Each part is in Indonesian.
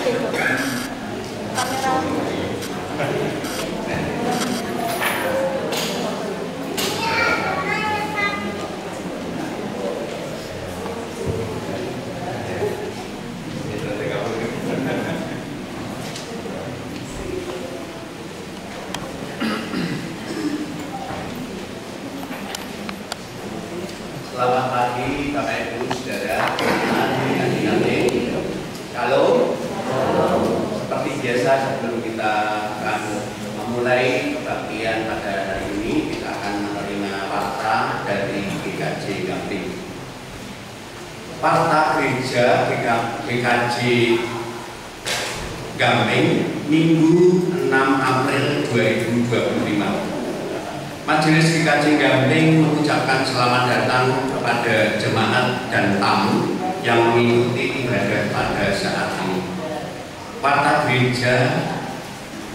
Selamat pagi Bapak Ibu Saudara. Shalom. Seperti biasa sebelum kita memulai kebaktian pada hari ini, kita akan menerima warta dari GKJ Gamping. Warta Gereja GKJ Gamping Minggu 6 April 2025. Majelis GKJ Gamping mengucapkan selamat datang kepada jemaat dan tamu yang mengikuti ibadah pada saat ini. Warta Gereja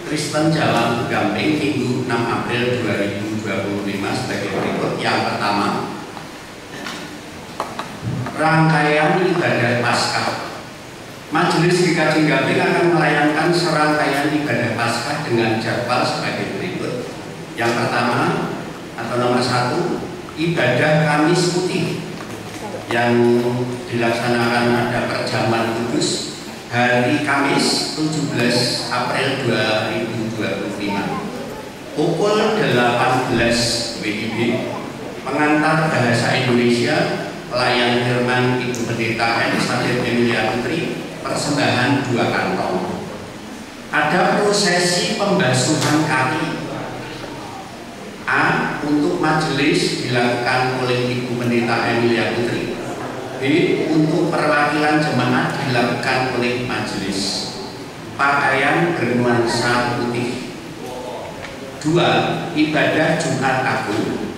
Kristen Jalan Gamping Minggu 6 April 2025 sebagai berikut. Yang pertama, rangkaian ibadah Paskah. Majelis GKJ Gamping akan melayankan serangkaian ibadah Paskah dengan jadwal sebagai berikut. Yang pertama atau nomor 1, ibadah Kamis Putih yang dilaksanakan pada perjamuan kudus hari Kamis 17 April 2025 pukul 18 WIB. Pengantar bahasa Indonesia pelayan firman Ibu Pendeta Elizabeth Emilia Putri, persembahan 2 kantong. Ada prosesi pembasuhan kaki. A. Untuk majelis dilakukan oleh Ibu Pendeta Emilia Putri. B. Untuk perwakilan jemaat dilakukan oleh majelis. Pakaian bernuansa putih. 2. Ibadah Jumat Agung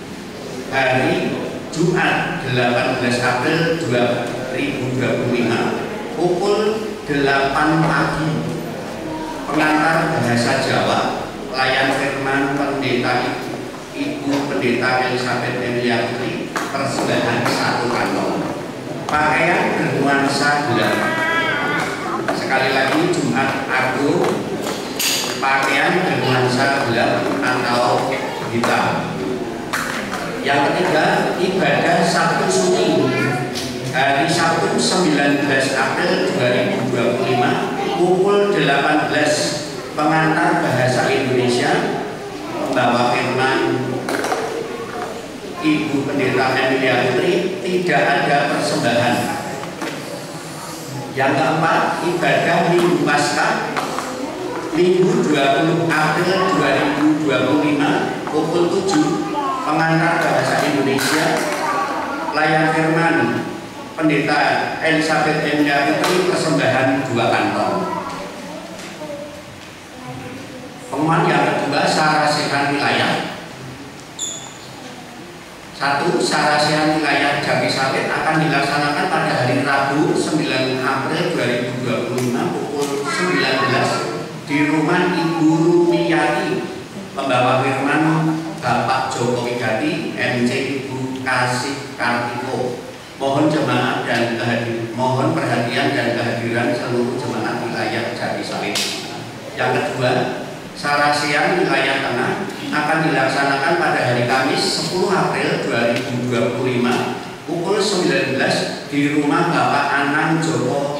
hari Jumat 18 April 2025 pukul 8 pagi. Pengantar bahasa Jawa pelayan firman Pendeta Ibu Pendeta Elizabeth Emilia Putri, persembahan 1 kantong. Pakaian bernuansa gelap. Sekali lagi, Jumat Agung, pakaian bernuansa gelap atau hitam. Yang ketiga, ibadah Sabtu Sunyi hari Sabtu 19 April 2025 pukul 18. Pengantar bahasa Indonesia, pembawa firman Ibu Pendeta Emilia Putri, tidak ada persembahan. Yang keempat, ibadah Minggu Paskah Minggu 20 April 2025 pukul 7. Pengantar bahasa Indonesia pelayan firman Pendeta Elizabeth Emilia Putri, persembahan 2 kantong. Pengumuman yang kedua, sarasihan wilayah. 1. Sarasihan wilayah Jati Sawit akan dilaksanakan pada hari Rabu 9 April 2025 pukul 19 di rumah Ibu Rumiati, pembawa firman Bapak Joko Widadi, MC Ibu Kasih Kartiko. Mohon perhatian dan kehadiran seluruh jemaat wilayah Jati Sawit. Yang kedua, sarasihan wilayah tengah akan dilaksanakan pada hari Kamis 10 April 2025 pukul 19 di rumah Bapak Anang Joko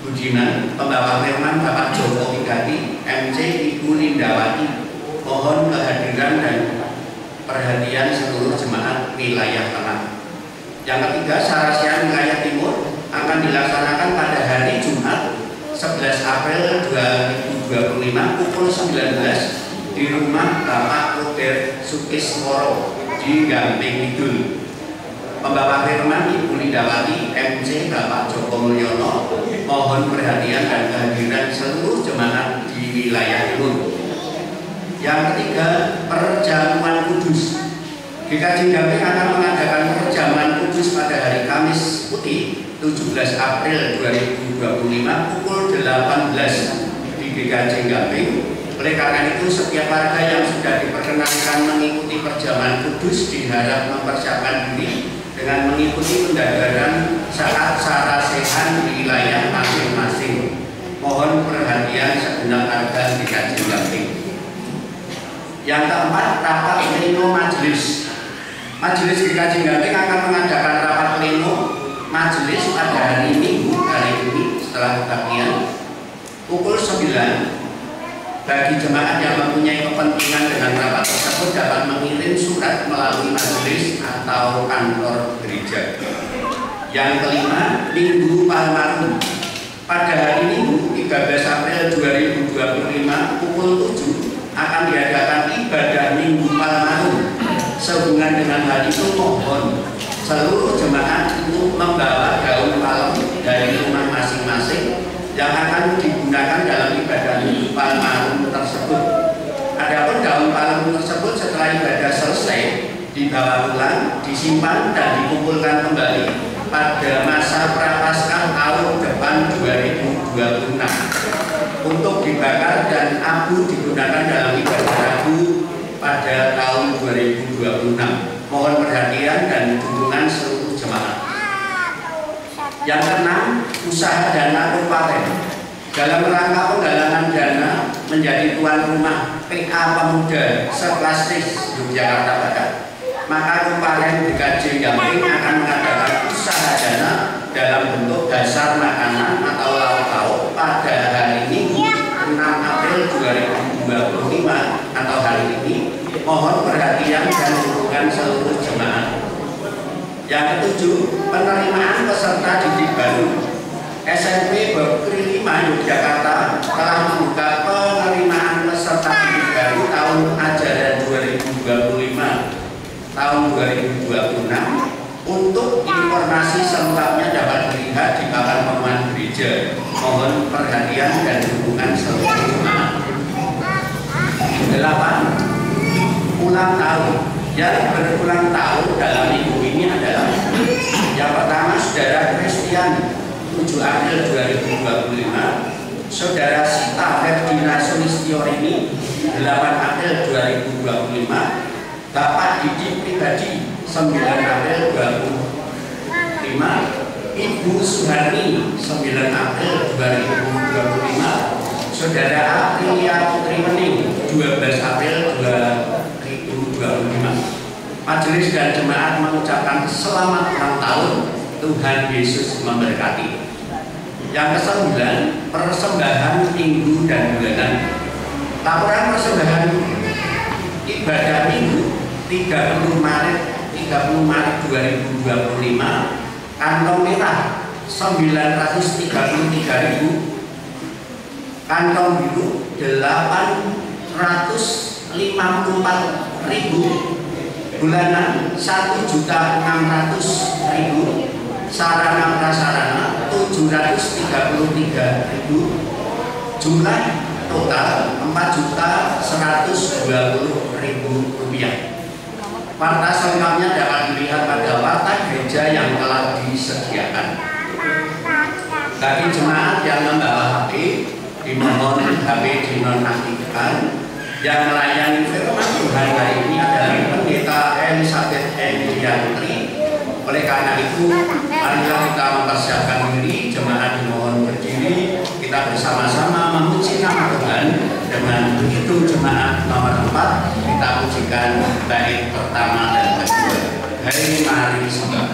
Budiman, pembawa firman Bapak Joko Widadi, MC Ibu Lindawati. Mohon kehadiran dan perhatian seluruh jemaat wilayah tengah. Yang ketiga, sarasihan wilayah timur akan dilaksanakan pada hari Jumat 11 April 2025 pukul 19 di rumah Bapak Uder Sukisworo di Gamping Kidul. Pembawa firman Ibu Lindawati, MC Bapak Joko Mulyono. Mohon perhatian dan kehadiran seluruh jemaat di wilayah timur. Yang ketiga, perjamuan kudus. GKJ Gamping akan mengadakan perjamuan kudus pada hari Kamis Putih 17 April 2025 pukul 18 di GKJ Gamping. Oleh karena itu, setiap warga yang sudah diperkenankan mengikuti perjamuan kudus diharap mempersiapkan diri dengan mengikuti pendadaran saat sarasihan di wilayah masing-masing. olahraga GKJ Gamping. Yang keempat, rapat pleno majelis. Majelis GKJ Gamping akan mengadakan rapat pleno majelis pada hari Minggu ini setelah kebaktian pukul 9. Bagi jemaat yang mempunyai kepentingan dengan rapat tersebut dapat mengirim surat melalui majelis atau kantor gereja. Yang kelima, Minggu Palmarum. Pada hari Minggu 13 April 2025 pukul 7 akan diadakan ibadah Minggu Palmarum. Sehubungan dengan hal itu mohon seluruh jemaat untuk membawa gaun palem dari rumah masing-masing yang akan digunakan dalam ibadah Minggu Palmarum tersebut. Adapun gaun palem tersebut setelah ibadah selesai dibawa pulang, disimpan dan dikumpulkan kembali pada masa Prapaskah tahun depan 2026 untuk dibakar dan abu digunakan dalam ibadah Rabu pada tahun 2026. Mohon perhatian dan dukungan seluruh jemaat. Yang keenam, usaha dana kabupaten. Dalam rangka penggalangan dana menjadi tuan rumah PA Pemuda Seklastis Yogyakarta Barat, maka Kabupaten GKJ Gamping akan mengadakan usaha dana dalam bentuk dasar makanan atau lauk-lauk pada hari Minggu 6 April 2025 atau hari ini. Mohon perhatian dan dukungan seluruh jemaat. Yang ketujuh, penerimaan peserta didik baru. SMP Bagri 5 Yogyakarta telah membuka penerimaan peserta didik baru tahun ajaran 2025 tahun 2026. Untuk informasi selengkapnya dapat dilihat di papan pengumuman gereja. Mohon perhatian dan dukungan seluruh jemaat. 8. Ulang tahun. Yang berulang tahun dalam minggu ini adalah yang pertama, Saudara Christian 7 April 2025, Saudara Sita Ferdina Sulistiorini 8 April 2025, Bapak Didi Pribadi 9 April 2025, Ibu Suhani 9 April 2025, Saudara Aprilia Putri Mening 12 April 2025. Majelis dan jemaat mengucapkan selamat ulang tahun, Tuhan Yesus memberkati. Yang kesembilan, persembahan minggu dan bulanan. Laporan persembahan ibadah minggu 30 Maret 2025, kantong merah 933.000, kantong biru 854.000, bulanan 1.600.000, sarana prasarana 733.000, jumlah total 4.120.000 rupiah. Warta selengkapnya dapat dilihat pada warta gereja yang telah disediakan. Bagi jemaat yang membawa HP, dimohon HP dinonaktifkan. Yang melayani firman Tuhan hari ini adalah Pendeta Elizabeth Endriantri. Oleh karena itu, marilah kita mempersiapkan diri, jemaat dimohon berdiri, kita bersama-sama memuji nama Tuhan. Dengan begitu jemaat nomor 4 kita pujikan bait pertama dan kedua. Hai mari sembah.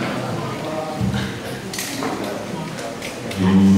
Yeah.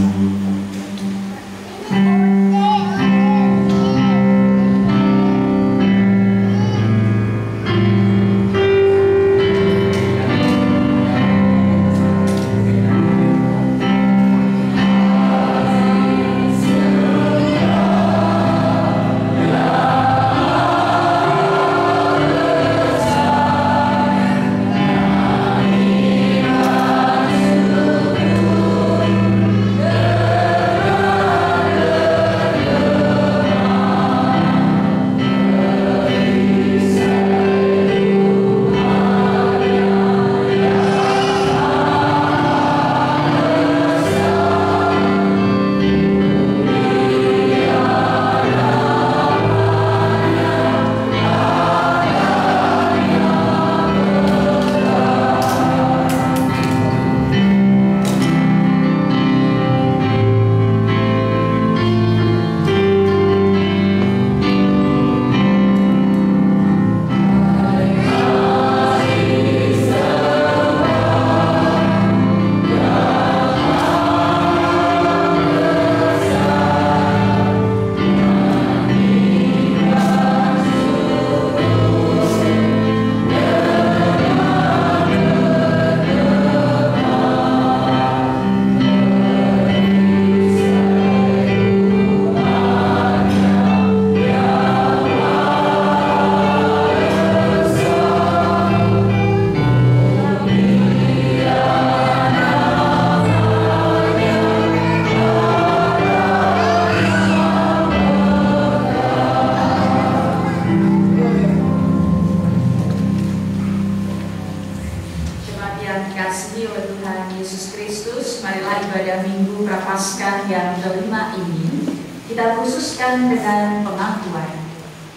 Prapaskah yang kelima ini kita khususkan dengan pengakuan.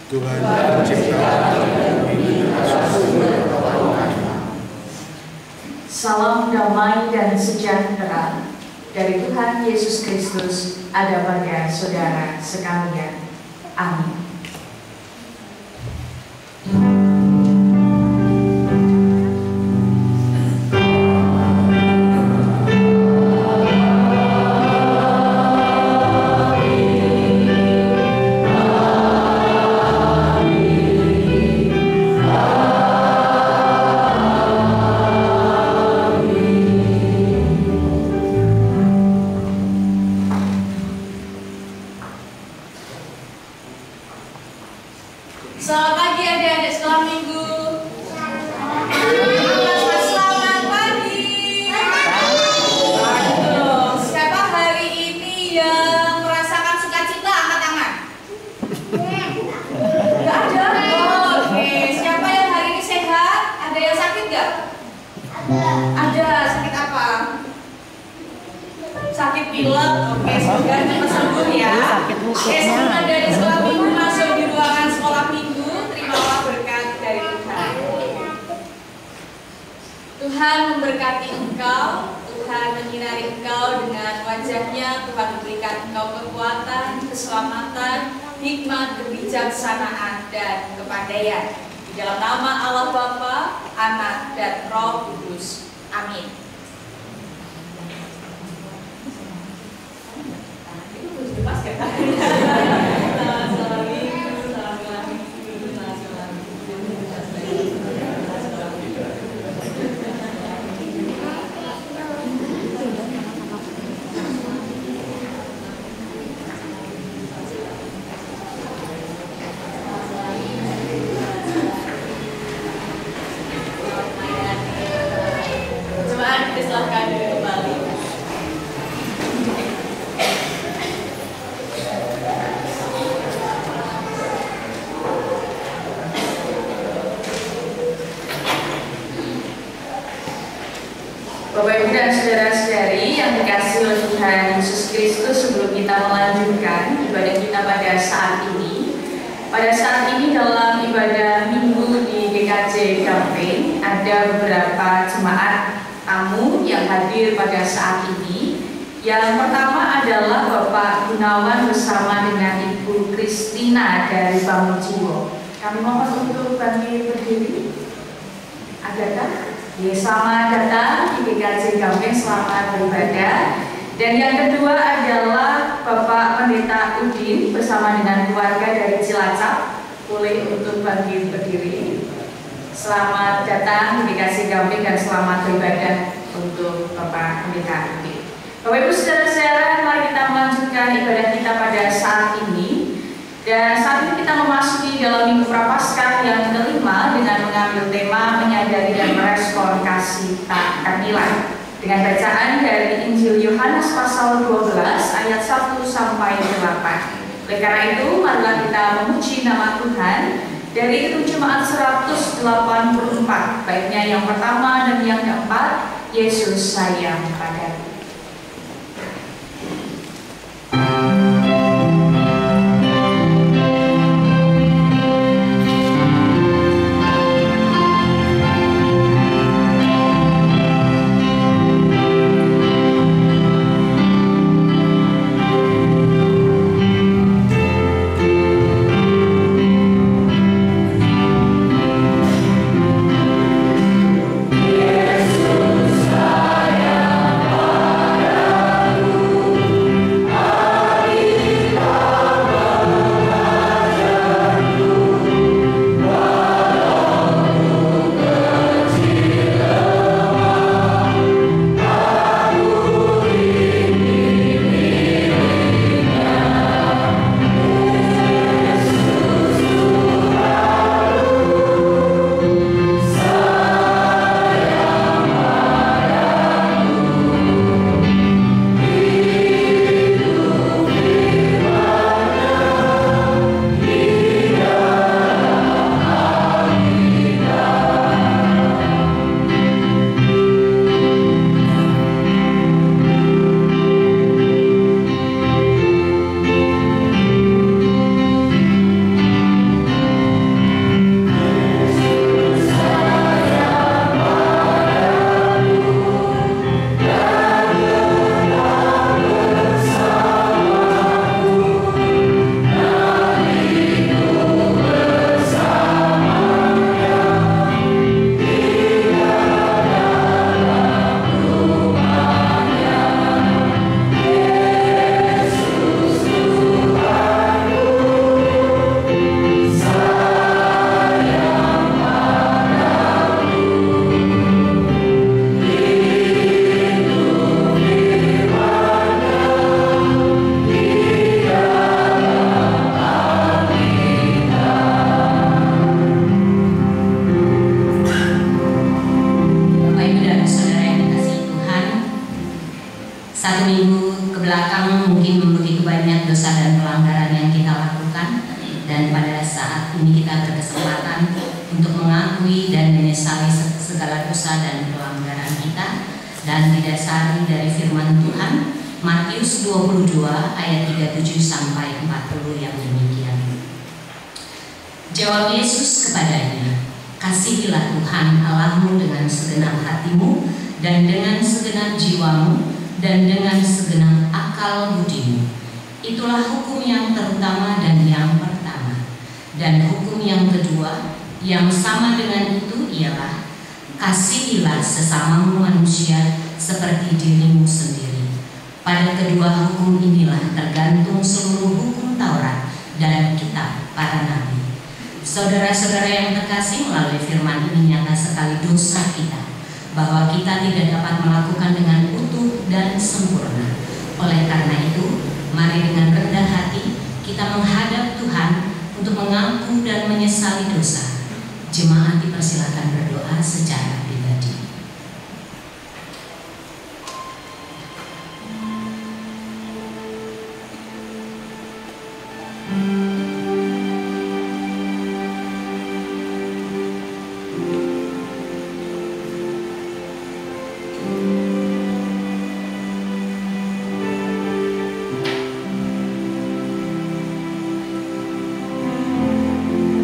Tuhan menciptakan bumi atas sumber kebarukan. Salam damai dan sejahtera dari Tuhan Yesus Kristus ada pada saudara sekalian. Amin. Selamat pagi adik-adik sekolah minggu. Selamat pagi. Siapa hari ini yang merasakan sukacita angkat tangan? Enggak ada. Oh, oke. Siapa yang hari ini sehat? Ada yang sakit nggak? Ada. Sakit apa? Sakit pilek. Oke, semoga cepat sembuh ya. Oke, sebelum adik-adik sekolah minggu masuk di ruangan sekolah minggu, terimalah berkat dari Tuhan. Tuhan memberkati engkau, Tuhan menyinari engkau dengan wajahnya, Tuhan memberikan engkau kekuatan, keselamatan, hikmat, kebijaksanaan, dan kepandaian. Di dalam nama Allah Bapa, Anak, dan Roh Kudus. Amin. Jemaat disilahkan kembali. Bapak Ibu dan saudara-saudari yang dikasihi oleh Tuhan Yesus Kristus, sebelum kita melanjutkan ibadah kita pada saat ini, dalam ibadah minggu di GKJ Gamping ada beberapa jemaat tamu yang hadir pada saat ini. Yang pertama adalah Bapak Gunawan bersama dengan Ibu Kristina dari Bangun Jiwo. Kami mohon untuk bangkit berdiri. Adakah? Ya, selamat datang di GKJ Gamping, selamat beribadah. Dan yang kedua adalah Bapak Pendeta Udin bersama dengan keluarga dari Cilacap. Boleh untuk bangkit berdiri. Selamat datang di GKJ Gamping dan selamat beribadah untuk Bapak Pendeta Udin. Bapak Ibu saudara-saudara, mari kita melanjutkan ibadah kita pada saat ini. Dan saat ini kita memasuki dalam Minggu Prapaskah yang kelima dengan mengambil tema menyadari dan merespon kasih tak ternilai dengan bacaan dari Injil Yohanes pasal 12 ayat 1 sampai 8. Oleh karena itu, marilah kita memuji nama Tuhan dari Kidung Jemaat 184, baiknya yang pertama dan yang keempat, Yesus sayang padaku. Yesus sayang memang mungkin begitu banyak dosa dan pelanggaran yang kita lakukan, dan pada saat ini kita berkesempatan untuk mengakui dan menyesali segala dosa dan pelanggaran kita, dan didasari dari firman Tuhan Matius 22 ayat 37 sampai 40 yang demikian. Jawab Yesus kepadanya, "Kasihilah Tuhan Allahmu dengan segenap hatimu dan dengan segenap jiwamu dan dengan segenap akal budimu. Itulah hukum yang terutama dan yang pertama. Dan hukum yang kedua yang sama dengan itu ialah, kasihilah sesamamu manusia seperti dirimu sendiri. Pada kedua hukum inilah tergantung seluruh hukum Taurat dan kitab para nabi." Saudara-saudara yang terkasih, melalui firman ini nyata sekali dosa kita, bahwa kita tidak dapat melakukan dengan utuh dan sempurna. Oleh karena itu, mari dengan rendah hati kita menghadap Tuhan untuk mengaku dan menyesali dosa. Jemaat dipersilakan berdoa secara pribadi.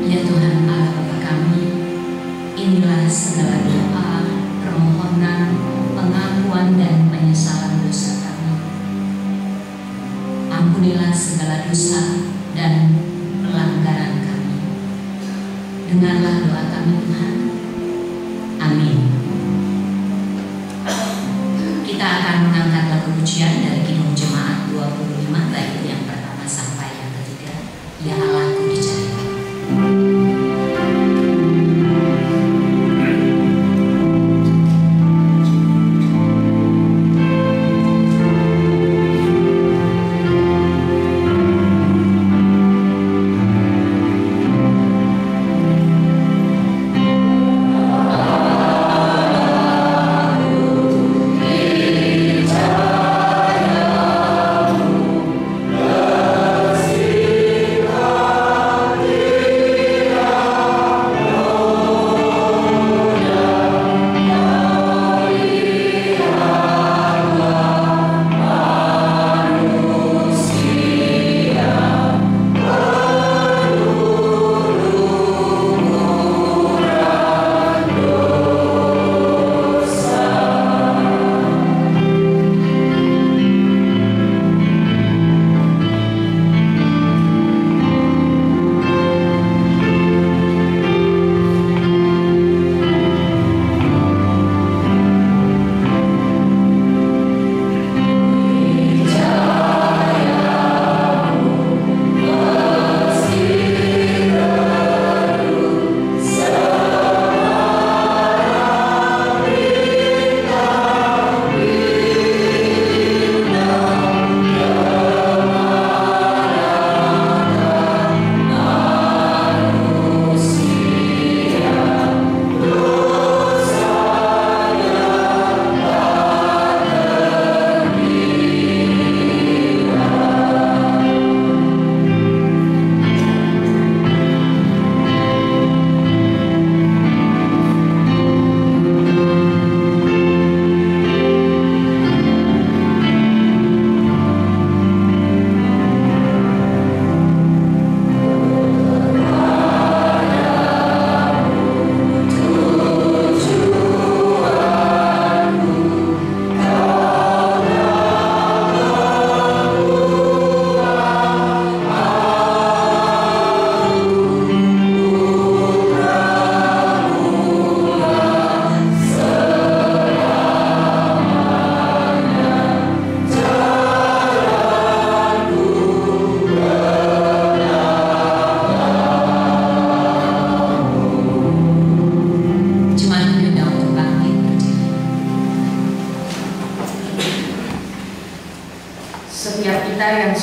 Ya Tuhan Allah Bapa kami, inilah segala doa, permohonan, pengakuan dan penyesalan dosa kami. Ampunilah segala dosa dan pelanggaran kami. Dengarlah doa kami Tuhan. Amin. Kita akan mengangkat lagu pujian dari Kidung Jemaat 25 bait yang pertama sampai yang ketiga. Ya Allahku dicari.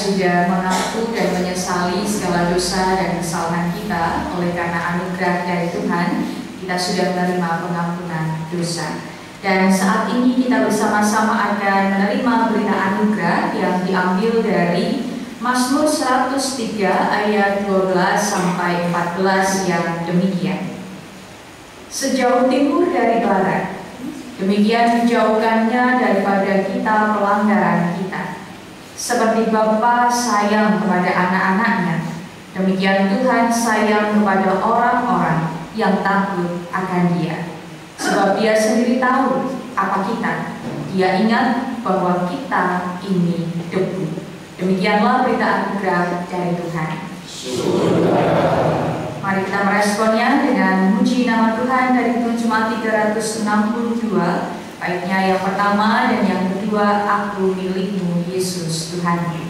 sudah mengaku dan menyesali segala dosa dan kesalahan kita, oleh karena anugerah dari Tuhan, kita sudah menerima pengampunan dosa. Dan saat ini kita bersama-sama akan menerima berita anugerah yang diambil dari Mazmur 103 ayat 12 sampai 14 yang demikian. Sejauh timur dari barat, demikian dijauhkannya daripada kita pelanggaran kita. Seperti Bapa sayang kepada anak-anaknya, demikian Tuhan sayang kepada orang-orang yang takut akan Dia. Sebab Dia sendiri tahu apa kita. Dia ingat bahwa kita ini debu. Demikianlah berita anugerah dari Tuhan. Mari kita meresponnya dengan memuji nama Tuhan dari Jemaat 362. Baiknya yang pertama dan yang kedua, aku milikmu Yesus Tuhan.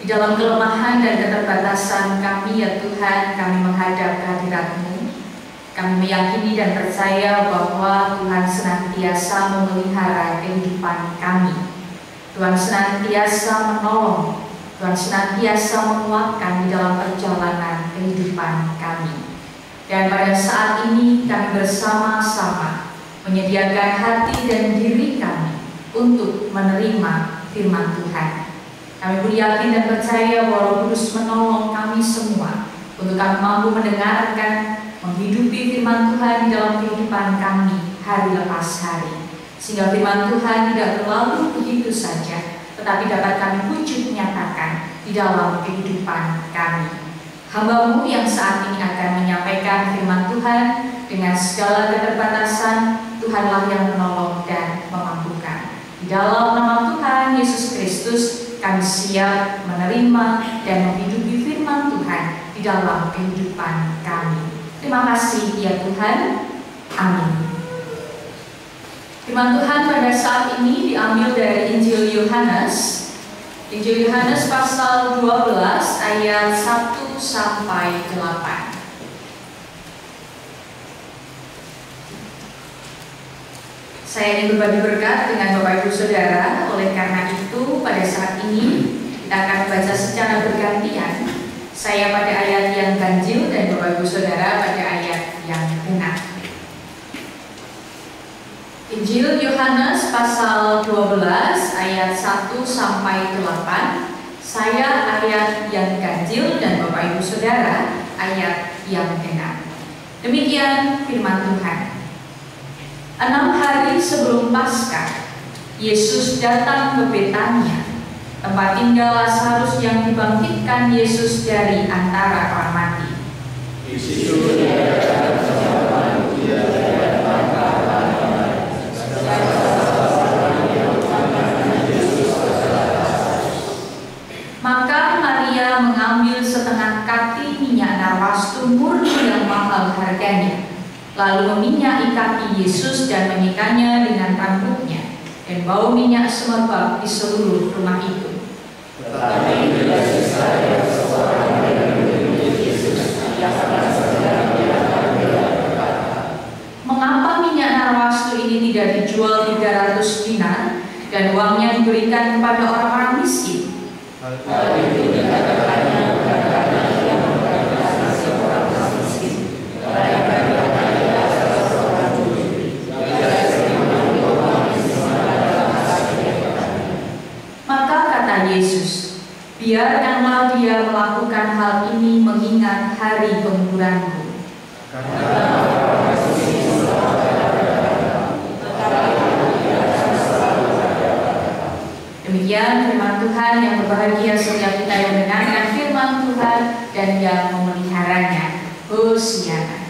Di dalam kelemahan dan keterbatasan kami, ya Tuhan, kami menghadap kehadirat-Mu. Kami meyakini dan percaya bahwa Tuhan senantiasa memelihara kehidupan kami. Tuhan senantiasa menolong, Tuhan senantiasa menguatkan di dalam perjalanan kehidupan kami. Dan pada saat ini kami bersama-sama menyediakan hati dan diri kami untuk menerima firman Tuhan. Kami pun yakin dan percaya bahwa Roh Kudus menolong kami semua untuk kami mampu mendengarkan, menghidupi firman Tuhan di dalam kehidupan kami hari lepas hari. Sehingga firman Tuhan tidak terlalu begitu saja, tetapi dapat kami wujud nyatakan di dalam kehidupan kami. Hamba-Mu yang saat ini akan menyampaikan firman Tuhan dengan segala keterbatasan, Tuhanlah yang menolong dan memampukan. Di dalam nama Tuhan Yesus Kristus, kami siap menerima dan menghidupi firman Tuhan di dalam kehidupan kami. Terima kasih ya Tuhan. Amin. Firman Tuhan pada saat ini diambil dari Injil Yohanes. Injil Yohanes pasal 12 ayat 1 sampai 8. Saya ingin berbagi berkat dengan Bapak Ibu Saudara. Oleh karena itu pada saat ini kita akan membaca secara bergantian. Saya pada ayat yang ganjil dan Bapak Ibu Saudara pada ayat yang genap. Injil Yohanes pasal 12 ayat 1 sampai 8. Saya ayat yang ganjil dan Bapak Ibu Saudara ayat yang genap. Demikian firman Tuhan. 6 hari sebelum Paskah, Yesus datang ke Betania, tempat tinggal Lazarus yang dibangkitkan Yesus dari antara orang mati. Di situ dia datang bersama manusia dan Maka Maria mengambil setengah kati minyak narwastu murni yang mahal harganya, lalu meminyaki kaki Yesus dan menyikanya dengan rambutnya, dan bau minyak semerbak di seluruh rumah itu. Tetapi bila saya seorang yang memiliki Yesus yang akan sedang berkata, Mengapa minyak narwastu ini tidak dijual 300 dinar dan uangnya diberikan kepada orang-orang miskin? hal itu dikatakannya bukan karena ia memberkati seorang miskin, melainkan karena ia adalah seorang juri. Ia sering mengambil uang di mana hasilnya. Maka kata Yesus, biarkanlah dia melakukan hal ini mengingat hari penguburanku. Karena orang miskin selalu ada, tetapi dia selalu ada. Demikian firman Tuhan, yang berbahagia setiap kita yang mendengarkan firman Tuhan dan yang memeliharanya. Hosiana.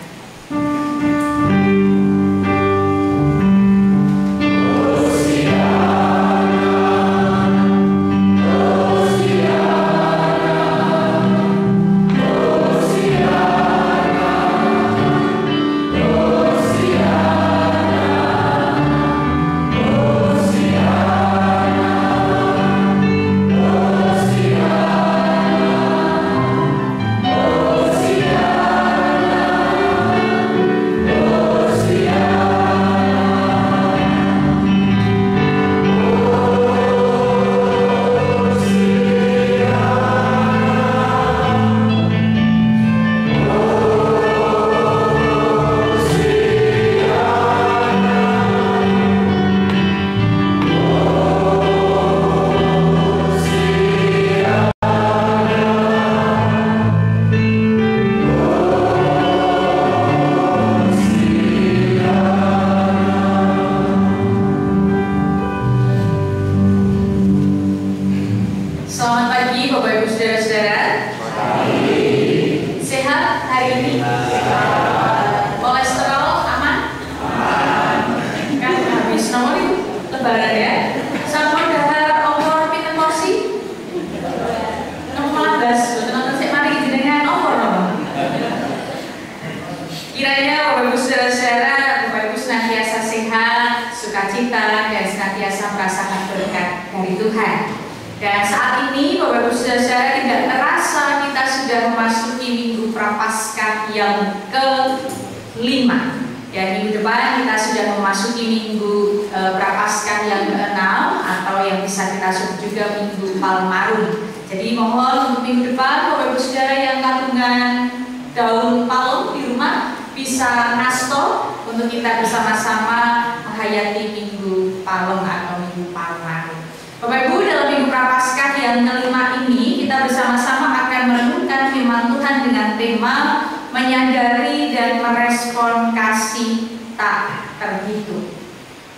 Menyadari dan merespon kasih tak terhitung.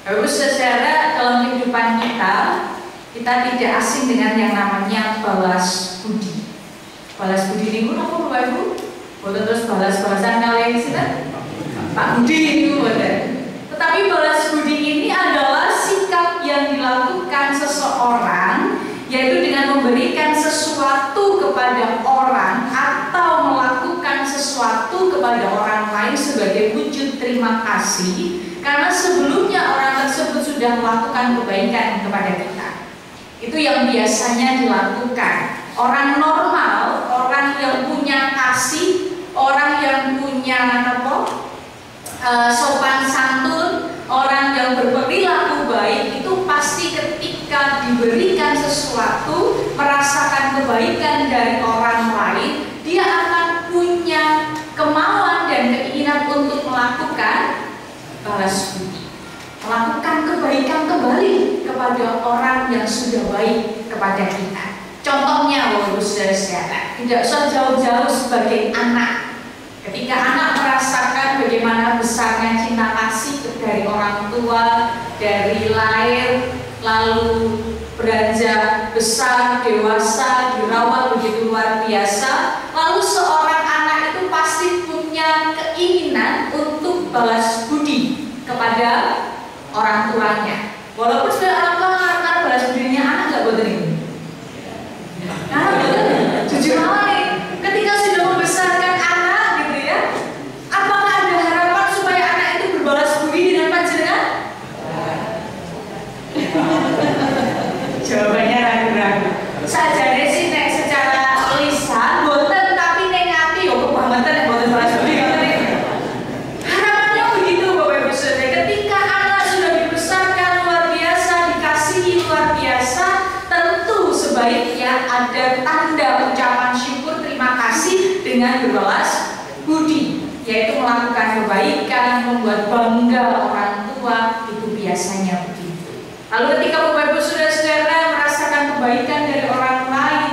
Bapak saudara, dalam kehidupan kita tidak asing dengan yang namanya balas budi. Balas budi ini apa Bapak Ibu? Boleh terus balas-balasan kalian sih Pak Budi itu boleh. Tetapi balas budi ini adalah sikap yang dilakukan seseorang, yaitu dengan memberikan sesuatu kepada orang atau melakukan sesuatu kepada orang lain sebagai wujud terima kasih karena sebelumnya orang tersebut sudah melakukan kebaikan kepada kita. Itu yang biasanya dilakukan orang normal, orang yang punya kasih, orang yang punya sopan santun, orang yang berperilaku baik, itu pasti ketika diberikan sesuatu, merasakan kebaikan dari orang lain, dia akan punya kemauan dan keinginan untuk melakukan balas budi, melakukan kebaikan kembali kepada orang yang sudah baik kepada kita. Contohnya, saudara-saudara, tidak usah jauh-jauh sebagai anak. Ketika anak merasakan bagaimana besarnya cinta kasih dari orang tua, dari lahir, lalu beranjak besar, dewasa, dirawat begitu luar biasa, lalu seorang anak itu pasti punya keinginan untuk balas budi kepada orang tuanya. Walaupun sudah orang tua mengatakan balas budinya anak nggak boleh ini. Nah, jujur aja nih, ketika sudah membesarkan anak gitu ya, apakah ada harapan supaya anak itu berbalas budi dengan panjenengan? Jawabannya ragu-ragu. Sajane sih nek secara lisan boten, tapi nek ati yo kebangetan nek boten balas budi ngoten iki. Harapannya begitu Bapak Ibu Saudara, ketika anak sudah dibesarkan luar biasa, dikasihi luar biasa, tentu sebaiknya ada tanda ucapan syukur terima kasih dengan berbalas budi, yaitu melakukan kebaikan, membuat bangga orang tua, itu biasanya begitu. Lalu ketika Bapak Ibu Saudara merasakan kebaikan dari orang lain,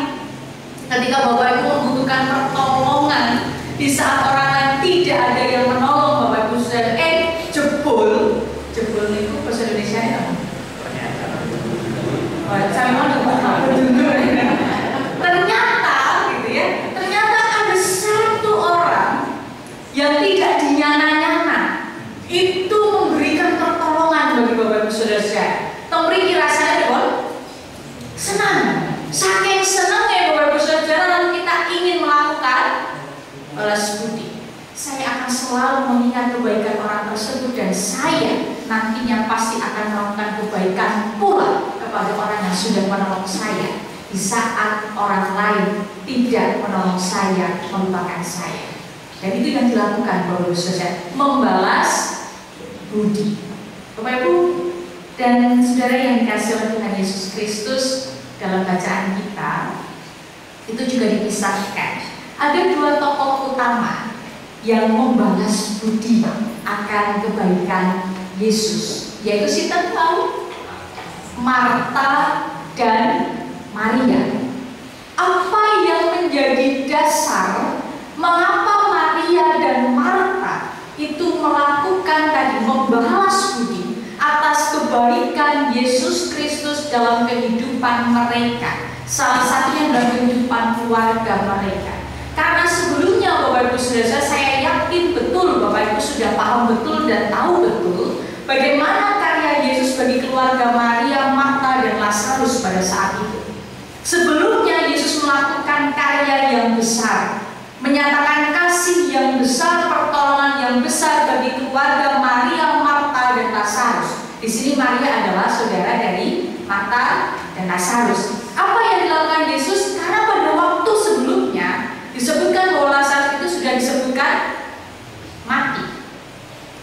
ketika Bapak Ibu membutuhkan pertolongan di saat orang lain tidak ada yang menolong Bapak Ibu Saudara, jebol itu bahasa Indonesia ya? Saya mau ternyata gitu ya, ternyata ada satu orang yang tidak dinyana-nyana itu memberikan pertolongan bagi Bapak Ibu Saudara. Mriki rasanya dong senang, saking senangnya Bapak Ibu Saudara, lalu kita ingin melakukan balas budi. Saya akan selalu mengingat kebaikan orang tersebut dan saya nantinya pasti akan melakukan kebaikan pula kepada orang yang sudah menolong saya di saat orang lain tidak menolong saya, melupakan saya. Dan itu yang dilakukan Bapak Ibu Saudara, membalas budi. Bapak Ibu dan saudara yang dikasih oleh Tuhan Yesus Kristus, dalam bacaan kita itu juga dikisahkan ada dua tokoh utama yang membalas budi akan kebaikan Yesus, yaitu kita tahu Marta dan Maria. Apa yang menjadi dasar mengapa Maria dan Marta itu melakukan tadi membalas budi atas kebaikan Yesus Kristus dalam kehidupan mereka, salah satunya dalam kehidupan keluarga mereka. Karena sebelumnya Bapak Ibu Saudara, saya yakin betul Bapak Ibu sudah paham betul dan tahu betul bagaimana karya Yesus bagi keluarga Maria, Marta dan Lazarus pada saat itu. Sebelumnya Yesus melakukan karya yang besar, menyatakan kasih yang besar, pertolongan yang besar bagi keluarga Maria, Marta dan Lazarus. Di sini Maria adalah saudara dari Marta dan Lazarus. Apa yang dilakukan Yesus? Karena pada waktu sebelumnya disebutkan bahwa Lazarus itu sudah disebutkan mati.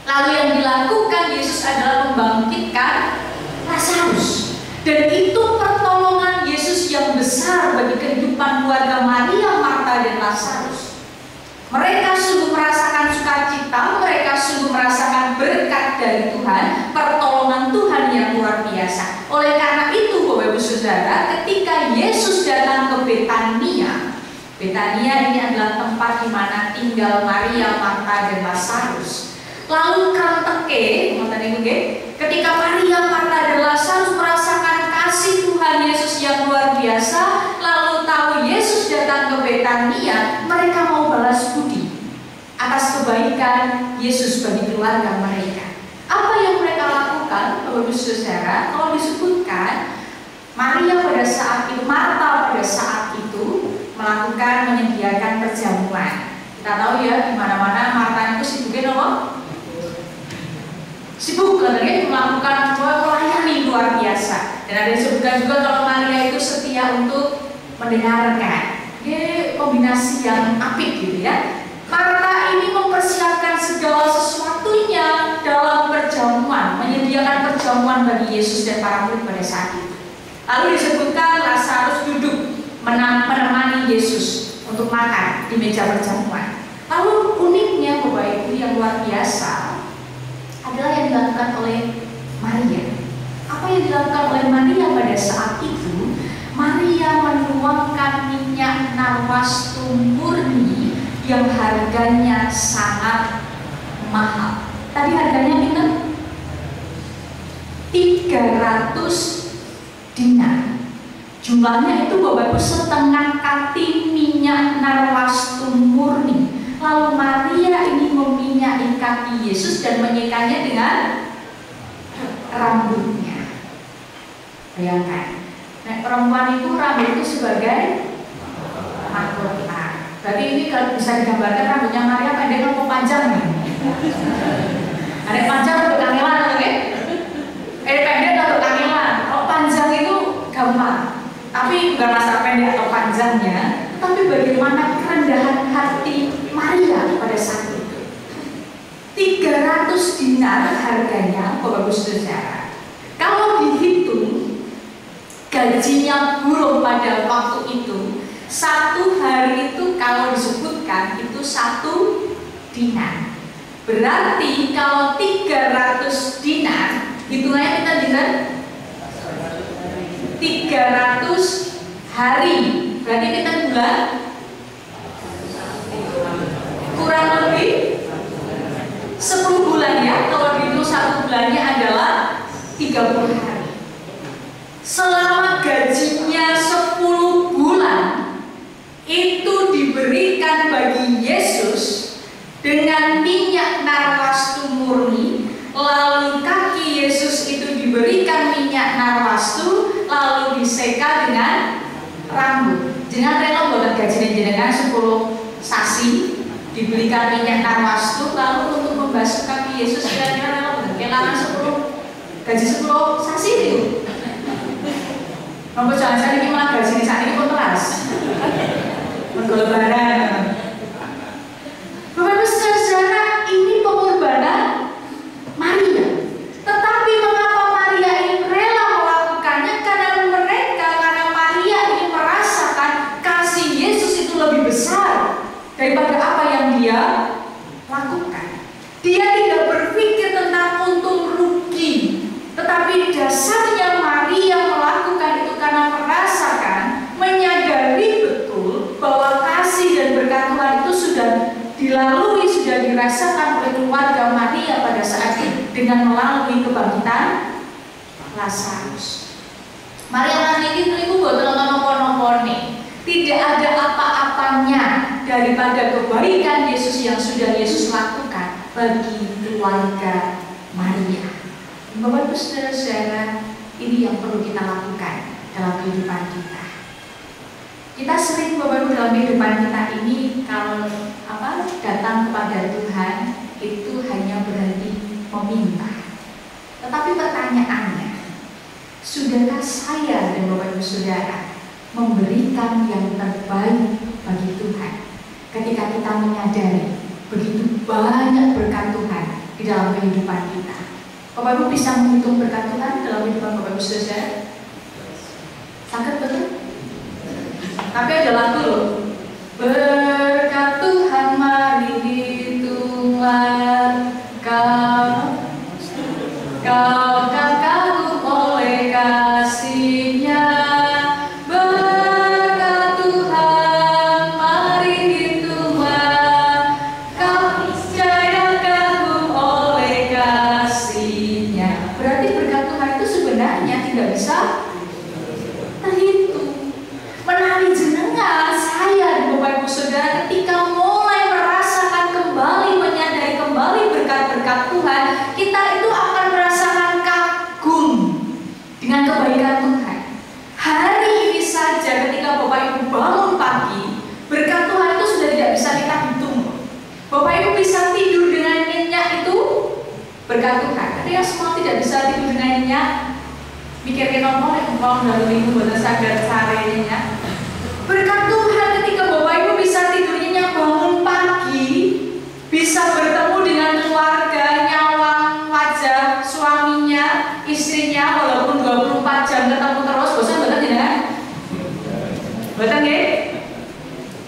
Lalu yang dilakukan Yesus adalah membangkitkan Lazarus. Dan itu pertolongan Yesus yang besar bagi kehidupan keluarga Maria, Marta dan Lazarus. Mereka sungguh merasakan sukacita, mereka sungguh merasakan berkat dari Tuhan, pertolongan Tuhan yang luar biasa. Oleh karena itu Bapak Ibu Saudara, ketika Yesus datang ke Betania, Betania ini adalah tempat di mana tinggal Maria, Marta dan Lazarus. Lalu kranteke, ketika Maria, Marta dan Lazarus merasakan kasih Tuhan Yesus yang luar biasa, lalu tahu Yesus datang ke Betania, mereka mau balas budi atas kebaikan Yesus bagi keluarga mereka. Apa yang mereka lakukan, Bapak Ibu Saudara? Kalau disebutkan Maria pada saat itu, Marta pada saat itu melakukan menyediakan perjamuan. Kita tahu ya, di mana-mana Marta itu sibuknya apa? Sibuk katanya melakukan melayani luar biasa. Dan ada disebutkan juga kalau Maria itu setia untuk mendengarkan. Ini kombinasi yang apik gitu ya. Marta ini mempersiapkan segala sesuatunya dalam perjamuan, menyediakan perjamuan bagi Yesus dan para murid pada saat itu. Lalu disebutkan Lazarus duduk menemani Yesus untuk makan di meja perjamuan. Lalu uniknya Bapak Ibu yang luar biasa adalah yang dilakukan oleh Maria. Apa yang dilakukan oleh Maria pada saat itu? Maria menuangkan minyak narwastu murni yang harganya sangat mahal. Tadi harganya kita 300 dinar. Jumlahnya itu Bapak Ibu setengah kati minyak narwastu murni. Lalu Maria ini meminyaki kaki Yesus dan menyekanya dengan rambutnya. Bayangkan, nah, perempuan itu rambut itu sebagai mahkota. Berarti ini kalau bisa digambarkan rambutnya Maria pendek atau panjang nih? Ada panjang untuk kangelan, oke? Pendek atau kangelan. Kalau panjang itu gampang. Tapi bukan masalah pendek atau panjangnya, tapi bagaimana kerendahan hati Maria pada saat itu. 300 dinar harganya, Bapak Ibu Saudara. Kalau dihitung gajinya buruh pada waktu itu, satu hari itu kalau disebutkan itu 1 dinar. Berarti kalau 300 dinar, hitungannya kita bisa 300 hari. Berarti kita bulan kurang lebih 10 bulan ya. Kalau dihitung 1 bulannya adalah 30 hari. Selama gajinya 10 bulan itu diberikan bagi Yesus dengan minyak narwastu murni, lalu kaki Yesus itu diberikan minyak narwastu, lalu diseka dengan rambut. Jangan rela buat gajinya jenengan 10 sasi diberikan minyak narwastu, lalu untuk membasuh kaki Yesus kira-kira rela buat kelangan 10 gaji 10 sasi itu. Mampu jangan-jangan ini malah gaji saat ini pun teras. Berlebaran. Bapak Ibu Saudara, ini pengorbanan Maria. Tetapi mengapa Maria ini rela melakukannya? Karena Maria ini merasakan kasih Yesus itu lebih besar daripada apa yang dia lakukan. Dia tidak berpikir tentang untung rugi, tetapi dasarnya Maria melakukan itu karena merasakan, menyadari betul bahwa kasih dan berkat Tuhan itu sudah dilalui, sudah dirasakan oleh keluarga Maria pada saat itu dengan melalui kebangkitan Lazarus. Maria ini itu boten nopo-nopone, tidak ada apa-apanya daripada kebaikan Yesus yang sudah Yesus lakukan bagi keluarga Maria. Bapak Ibu Saudara, ini yang perlu kita lakukan dalam kehidupan kita. Kita sering Bapak Ibu dalam kehidupan kita ini kalau datang kepada Tuhan itu hanya berarti meminta. Tetapi pertanyaannya, sudahkah saya dan Bapak Ibu Saudara memberikan yang terbaik bagi Tuhan ketika kita menyadari begitu banyak berkat Tuhan di dalam kehidupan kita? Bapak Ibu bisa menghitung berkat Tuhan dalam kehidupan Bapak Ibu Saudara? Sangat betul? Tapi ada lagu loh. Berkat Tuhan mari hitunglah, kau kagum oleh kasih-Nya. Berkat Tuhan mari hitunglah, kau jaya kagum oleh kasih-Nya. Berarti berkat Tuhan itu sebenarnya tidak bisa terhitung. Menawi jenengan, saya dan Bapak Ibu Saudara ketika mulai merasakan kembali, menyadari kembali berkat-berkat Tuhan, kita itu akan merasakan kagum dengan kebaikan Tuhan. Hari ini saja ketika Bapak Ibu bangun pagi, berkat Tuhan itu sudah tidak bisa kita hitung. Bapak Ibu bisa tidur dengan nyenyak itu berkat Tuhan. Tapi yang semua tidak bisa tidur dengan nyenyak, mikirkan ngomong dalam minggu buat sadar caranya. Berkat Tuhan ketika Bapak Ibu bisa tidur nyenyak, bangun pagi, bisa bertemu dengan keluarga, nyawang wajah suaminya, istrinya, walaupun 24 jam ketemu terus, bosan betul tidak? Betul nggak?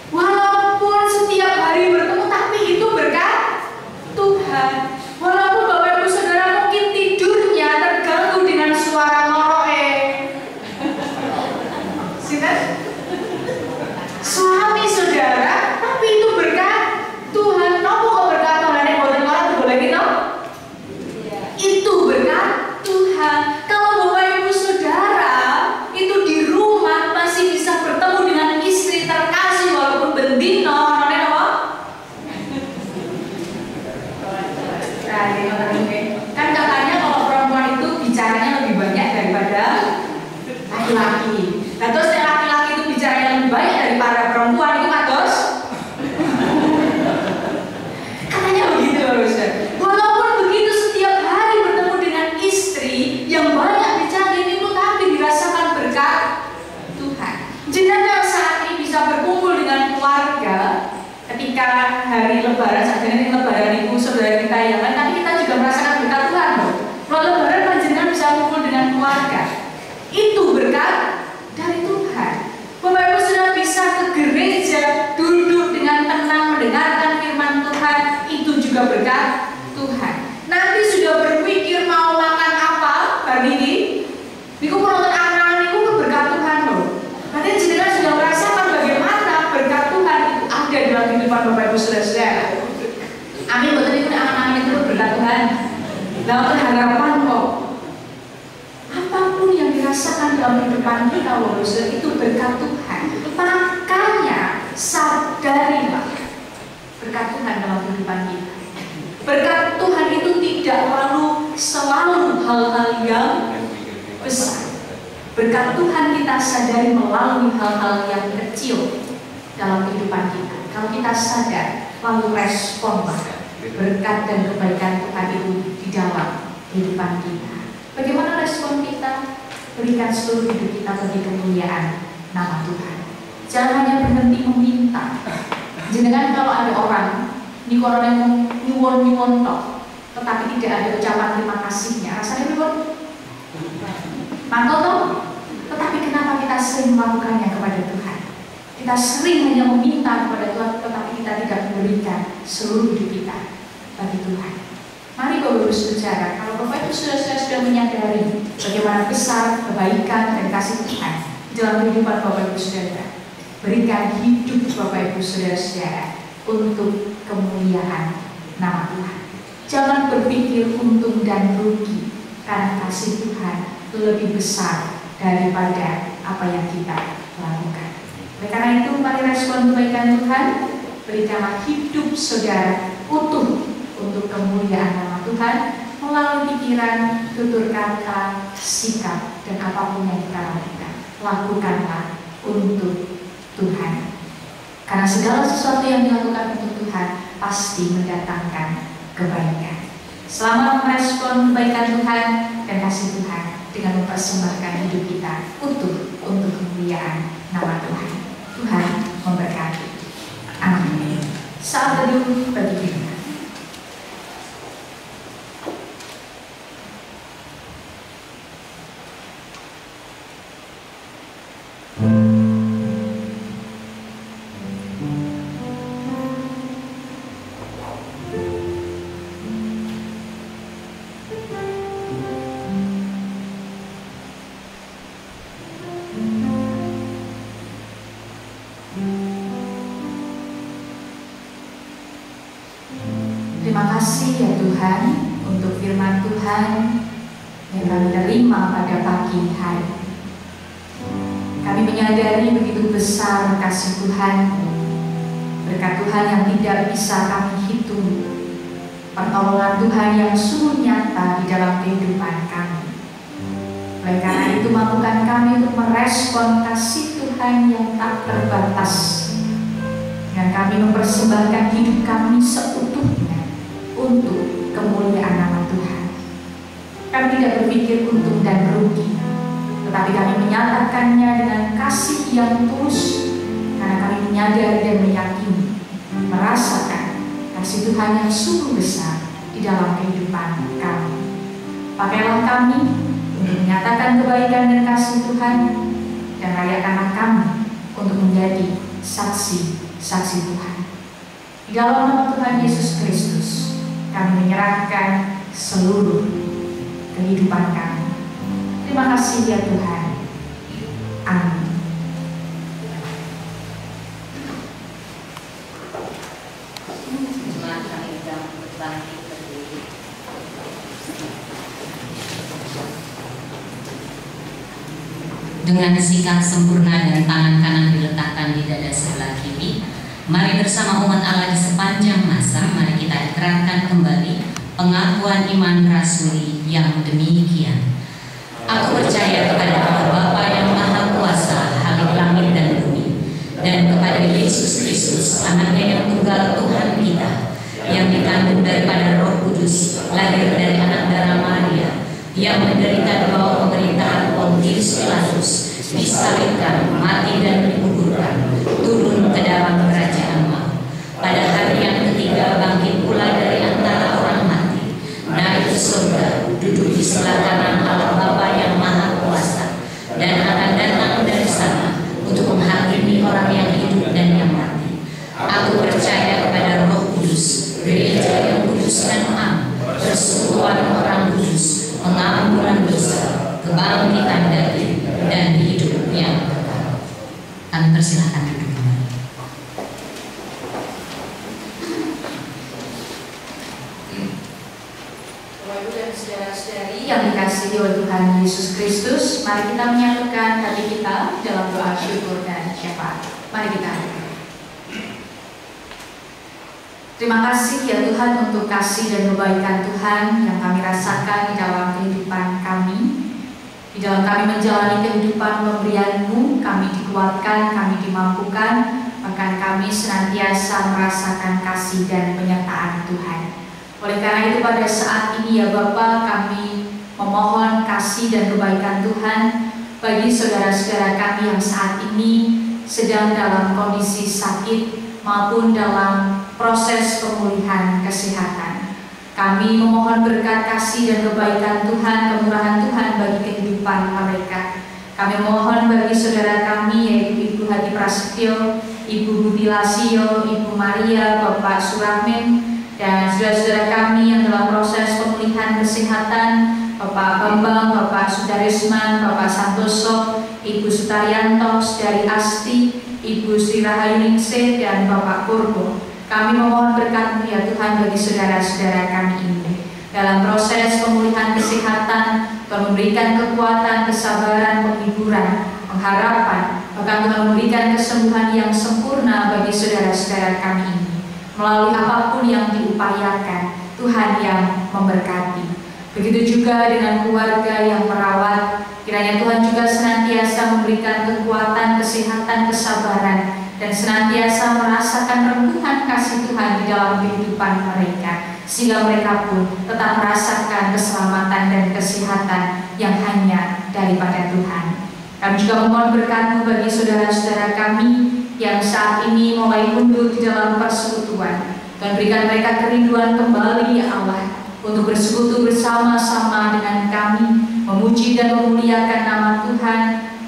Walaupun setiap hari bertemu, tapi itu berkat Tuhan. Walaupun Bapak Ibu Saudara mungkin tidurnya terganggu dengan suara ngoroe, sih suami saudara, tapi itu berkat Tuhan. Nopo kok berkat Tuhan yang buatan orang boleh gitu? Itu berkat Tuhan. Kalau Bapak Ibu Saudara hari Lebaran, saat ini Lebaran Ibu saudara kita yang lain, tapi kita juga merasakan berkat Tuhan loh. Kalau Lebaran panjenengan bisa kumpul dengan keluarga, itu berkat dari Tuhan. Bapak Ibu sudah bisa ke gereja, duduk dengan tenang mendengarkan firman Tuhan, itu juga berkat Tuhan. Nanti sudah berpikir mau makan apa hari ini, Ibu menonton anak-anak itu berkat Tuhan loh. Nanti jenengan sudah merasakan bagaimana berkat Tuhan itu ada dalam kehidupan Bapak Ibu saudara-saudara. Amin, betul itu anak-anak itu berkat Tuhan. Dalam harapan kok. Apapun yang dirasakan dalam kehidupan kita Bapak Ibu itu berkat Tuhan. Makanya sadarilah berkat Tuhan dalam kehidupan kita. Berkat Tuhan itu tidak selalu hal-hal yang besar. Berkat Tuhan kita sadari melalui hal-hal yang kecil dalam kehidupan kita. Kalau kita sadar, lalu responlah berkat dan kebaikan Tuhan itu di dalam kehidupan kita. Bagaimana respon kita? Berikan seluruh hidup kita bagi kemuliaan nama Tuhan. Jangan hanya berhenti meminta. Jangan kalau ada orang di koran yang nyuwun tok, tetapi tidak ada ucapan terima kasihnya, rasanya nyuwun mangkok toh. Tetapi kenapa kita sering melakukannya kepada Tuhan? Kita sering hanya meminta kepada Tuhan, tetapi kita tidak memberikan seluruh hidup kita bagi Tuhan. Mari Bapak Ibu saudara, kalau Bapak Ibu sudah menyadari bagaimana besar kebaikan dan kasih Tuhan dalam kehidupan Bapak Ibu saudara, berikan hidup Bapak Ibu saudara untuk kemuliaan nama Tuhan. Jangan berpikir untung dan rugi, karena kasih Tuhan lebih besar daripada apa yang kita lakukan. Oleh karena itu, mari respon kebaikan Tuhan, berikanlah hidup saudara utuh untuk kemuliaan nama Tuhan melalui pikiran, tutur kata, sikap, dan apapun yang kita lakukan. Lakukanlah untuk Tuhan. Karena segala sesuatu yang dilakukan untuk Tuhan pasti mendatangkan kebaikan. Selamat merespon kebaikan Tuhan dan kasih Tuhan dengan mempersembahkan hidup kita utuh untuk kemuliaan nama Tuhan. Tuhan memberkati. Amin. Saat teduh bagi kita. Terima kasih ya Tuhan untuk firman Tuhan yang kami terima pada pagi hari. Kami menyadari begitu besar kasih Tuhan, berkat Tuhan yang tidak bisa kami hitung, pertolongan Tuhan yang sungguh nyata di dalam kehidupan kami. Oleh karena itu mampukan kami untuk merespon kasih Tuhan yang tak terbatas, dan kami mempersembahkan hidup kami seutuhnya untuk kemuliaan nama Tuhan. Kami tidak berpikir untung dan rugi, tetapi kami menyatakannya dengan kasih yang tulus, karena kami menyadari dan meyakini, merasakan kasih Tuhan yang sungguh besar di dalam kehidupan kami. Pakailah kami untuk menyatakan kebaikan dan kasih Tuhan, dan rayakanlah kami untuk menjadi saksi-saksi Tuhan. Di dalam nama Tuhan Yesus Kristus, kami menyerahkan seluruh kehidupan kami. Terima kasih ya Tuhan. Amin. Dengan sikap sempurna dan tangan kanan diletakkan di dada sebelah kiri, mari bersama umat Allah di sepanjang masa, mari kita ikrarkan kembali pengakuan iman rasuli yang demikian. Aku percaya kepada Allah Bapa yang Maha Kuasa, Halik langit dan bumi, dan kepada Yesus Kristus, Anaknya yang tunggal Tuhan kita, yang dikandung daripada Roh Kudus, lahir dari anak darah Maria, yang menderita di bawah pemerintahan Pontius Pilatus, disalibkan, mati dan dikuburkan, turun ke dalam kerajaan maut. Pada hari yang abadi dan hidup yang kekal. Kami persilahkan duduk kembali. Bapak Ibu dan saudara-saudari yang dikasihi oleh Tuhan Yesus Kristus, mari kita menyatukan hati kita dalam doa syukur dan syafaat. Mari kita. Terima kasih ya Tuhan untuk kasih dan kebaikan Tuhan yang kami rasakan di dalam kehidupan kami. Di dalam kami menjalani kehidupan pemberian-Mu, kami dikuatkan, kami dimampukan, bahkan kami senantiasa merasakan kasih dan penyertaan Tuhan. Oleh karena itu pada saat ini ya Bapa, kami memohon kasih dan kebaikan Tuhan bagi saudara-saudara kami yang saat ini sedang dalam kondisi sakit maupun dalam proses pemulihan kesehatan. Kami memohon berkat kasih dan kebaikan Tuhan, kemurahan Tuhan bagi kehidupan mereka. Kami mohon bagi saudara kami yaitu Ibu Hadi Prasetyo, Ibu Budi Lasio, Ibu Maria, Bapak Suramen, dan saudara-saudara kami yang dalam proses pemulihan kesehatan, Bapak Bambang, Bapak Sudarisman, Bapak Santoso, Ibu Sutaryanto, dari Asti, Ibu Sri Rahayu Ningsih, dan Bapak Purbo. Kami memohon berkat-Mu ya Tuhan bagi saudara-saudara kami ini. Dalam proses pemulihan kesehatan, Tuhan memberikan kekuatan, kesabaran, penghiburan, pengharapan, bahkan Tuhan memberikan kesembuhan yang sempurna bagi saudara-saudara kami ini. Melalui apapun yang diupayakan, Tuhan yang memberkati. Begitu juga dengan keluarga yang merawat, kiranya Tuhan juga senantiasa memberikan kekuatan, kesehatan, kesabaran, dan senantiasa merasakan rembukan kasih Tuhan di dalam kehidupan mereka, sehingga mereka pun tetap merasakan keselamatan dan kesehatan yang hanya daripada Tuhan. Kami juga memohon berkat-Mu bagi saudara-saudara kami yang saat ini mulai mundur di dalam persekutuan. Dan berikan mereka kerinduan kembali ya Allah, untuk bersekutu bersama-sama dengan kami, memuji dan memuliakan nama Tuhan,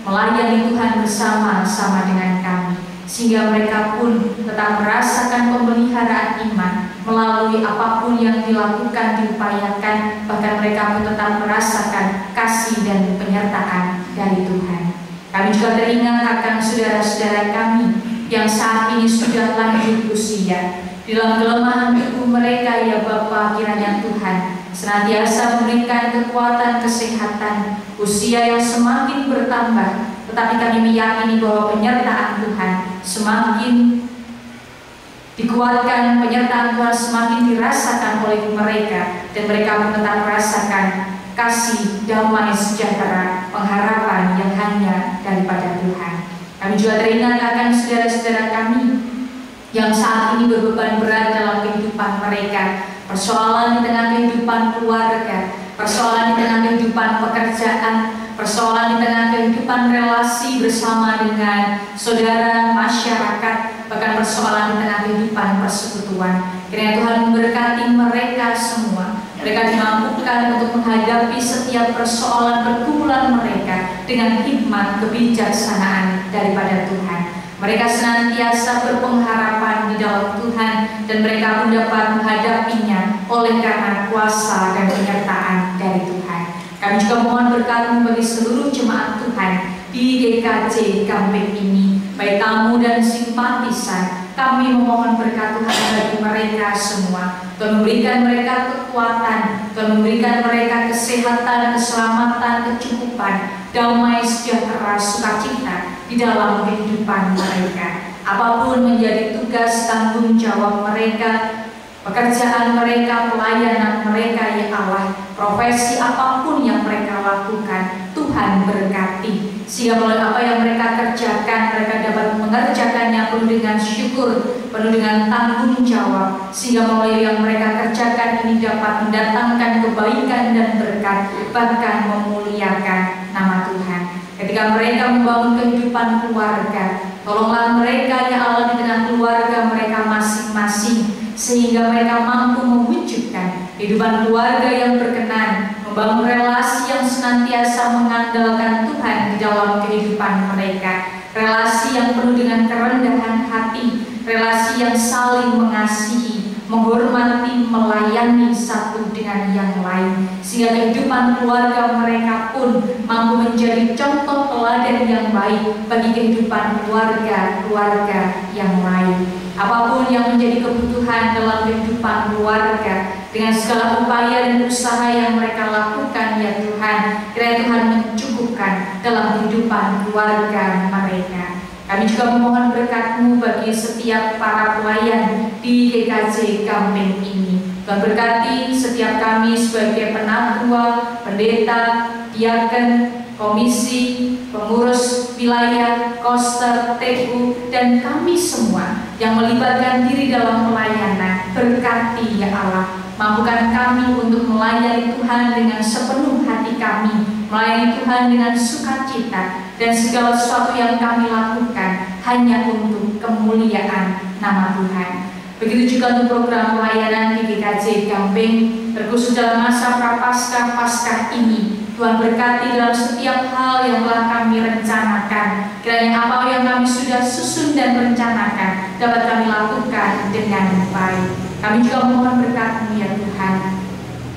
melayani Tuhan bersama-sama dengan kami, sehingga mereka pun tetap merasakan pemeliharaan iman melalui apapun yang dilakukan, diupayakan, bahkan mereka pun tetap merasakan kasih dan penyertaan dari Tuhan. Kami juga teringat akan saudara-saudara kami yang saat ini sudah lanjut usia. Di dalam kelemahan tubuh mereka ya Bapa, kiranya Tuhan senantiasa memberikan kekuatan, kesehatan, usia yang semakin bertambah, tetapi kami meyakini bahwa penyertaan Tuhan semakin dikuatkan, penyertaan Tuhan semakin dirasakan oleh mereka, dan mereka pun tetap merasakan kasih, damai, sejahtera, pengharapan yang hanya daripada Tuhan. Kami juga teringat akan saudara-saudara kami yang saat ini berbeban berat dalam kehidupan mereka, persoalan di tengah kehidupan keluarga, persoalan di tengah kehidupan pekerjaan, persoalan di tengah kehidupan relasi bersama dengan saudara, masyarakat, bahkan persoalan di tengah kehidupan persekutuan. Kiranya Tuhan memberkati mereka semua. Mereka dimampukan untuk menghadapi setiap persoalan pergumulan mereka dengan hikmat kebijaksanaan daripada Tuhan. Mereka senantiasa berpengharapan di dalam Tuhan, dan mereka pun dapat menghadapinya oleh karena kuasa dan penyertaan dari Tuhan. Kami juga mohon berkat-Mu bagi seluruh jemaat Tuhan di GKJ Gampeng ini, baik tamu dan simpatisan. Kami memohon berkat Tuhan bagi mereka semua. Tuhan memberikan mereka kekuatan, Tuhan memberikan mereka kesehatan, keselamatan, kecukupan, damai, sejahtera, sukacita di dalam kehidupan mereka. Apapun menjadi tugas tanggung jawab mereka, pekerjaan mereka, pelayanan mereka ya Allah, profesi apapun yang mereka lakukan, Tuhan berkati, sehingga melalui apa yang mereka kerjakan, mereka dapat mengerjakannya penuh dengan syukur, penuh dengan tanggung jawab, sehingga melalui yang mereka kerjakan ini dapat mendatangkan kebaikan dan berkat, bahkan memuliakan nama Tuhan. Ketika mereka membangun kehidupan keluarga, tolonglah mereka ya Allah di tengah keluarga mereka masing-masing, sehingga mereka mampu mewujudkan kehidupan keluarga yang berkenan, membangun relasi yang senantiasa mengandalkan Tuhan di dalam kehidupan mereka, relasi yang penuh dengan kerendahan hati, relasi yang saling mengasihi, menghormati, melayani satu dengan yang lain, sehingga kehidupan keluarga mereka pun mampu menjadi contoh teladan yang baik bagi kehidupan keluarga-keluarga yang lain. Apapun yang menjadi kebutuhan dalam kehidupan keluarga, dengan segala upaya dan usaha yang mereka lakukan, ya Tuhan, kiranya Tuhan mencukupkan dalam kehidupan keluarga mereka. Kami juga memohon berkat-Mu bagi setiap para pelayan di GKJ Gampeng ini. Tuhan berkati setiap kami sebagai penatua, pendeta, diaken, komisi, pengurus wilayah, koster, TU, dan kami semua yang melibatkan diri dalam pelayanan. Berkati ya Allah, mampukan kami untuk melayani Tuhan dengan sepenuh hati kami, melayani Tuhan dengan sukacita, dan segala sesuatu yang kami lakukan hanya untuk kemuliaan nama Tuhan. Begitu juga untuk program pelayanan di GKJ Gampeng, terkhusus dalam masa Prapaskah ini. Tuhan berkati dalam setiap hal yang telah kami rencanakan. Kiranya apa yang kami sudah susun dan rencanakan dapat kami lakukan dengan baik. Kami juga mohon berkat-Mu ya Tuhan.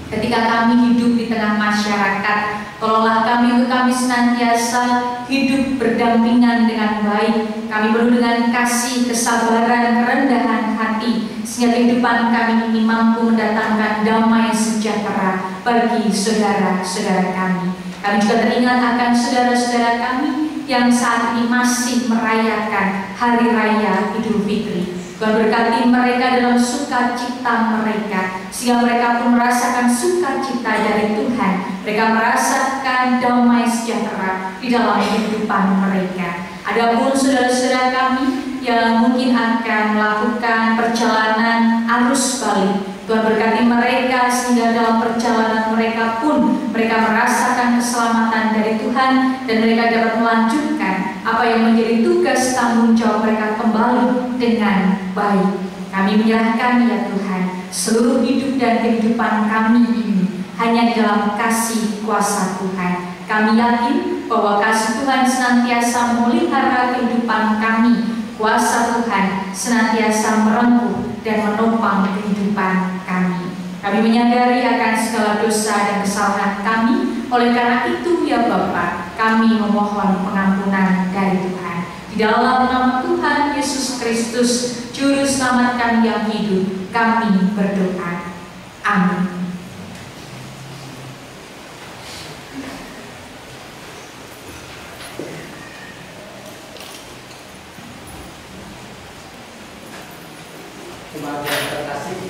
Ketika kami hidup di tengah masyarakat, tolonglah kami untuk kami senantiasa hidup berdampingan dengan baik. Kami penuh dengan kasih, kesabaran, kerendahan hati, sehingga kehidupan kami ini mampu mendatangkan damai sejahtera bagi saudara-saudara kami. Kami juga teringat akan saudara-saudara kami yang saat ini masih merayakan Hari Raya Idul Fitri. Tuhan berkati mereka dalam sukacita mereka, sehingga mereka pun merasakan sukacita dari Tuhan. Mereka merasakan damai sejahtera di dalam kehidupan mereka. Adapun saudara-saudara kami yang mungkin akan melakukan perjalanan arus balik, Tuhan berkati mereka sehingga dalam perjalanan mereka pun mereka merasakan keselamatan dari Tuhan, dan mereka dapat melanjutkan apa yang menjadi tugas tanggung jawab mereka kembali dengan baik. Kami menyerahkan ya Tuhan seluruh hidup dan kehidupan kami ini hanya di dalam kasih kuasa Tuhan. Kami yakin bahwa kasih Tuhan senantiasa memelihara kehidupan kami. Kuasa Tuhan senantiasa merengkuh dan menopang kehidupan kami. Kami menyadari akan segala dosa dan kesalahan kami. Oleh karena itu ya Bapa, kami memohon pengampunan dari Tuhan. Di dalam nama Tuhan Yesus Kristus, Juru Selamat kami yang hidup, kami berdoa. Amin.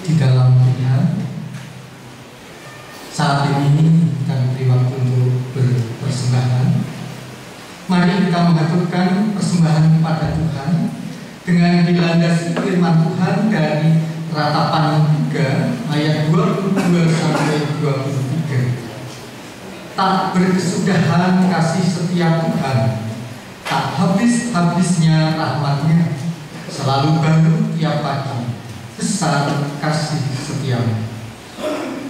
Di dalam Tuhan, saat ini kami beri waktu untuk berpersembahan. Mari kita mengaturkan persembahan kepada Tuhan dengan dilandasi firman Tuhan dari Ratapan 3 ayat 22 sampai 23. Tak berkesudahan kasih setia Tuhan, tak habis-habisnya rahmat-Nya, selalu baru tiap pagi, besar kasih setiamu.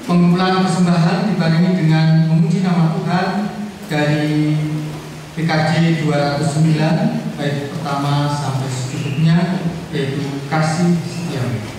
Pengumpulan persembahan dibarengi dengan memuji nama Tuhan dari PKJ 209 ayat pertama sampai secukupnya, yaitu kasih setiamu.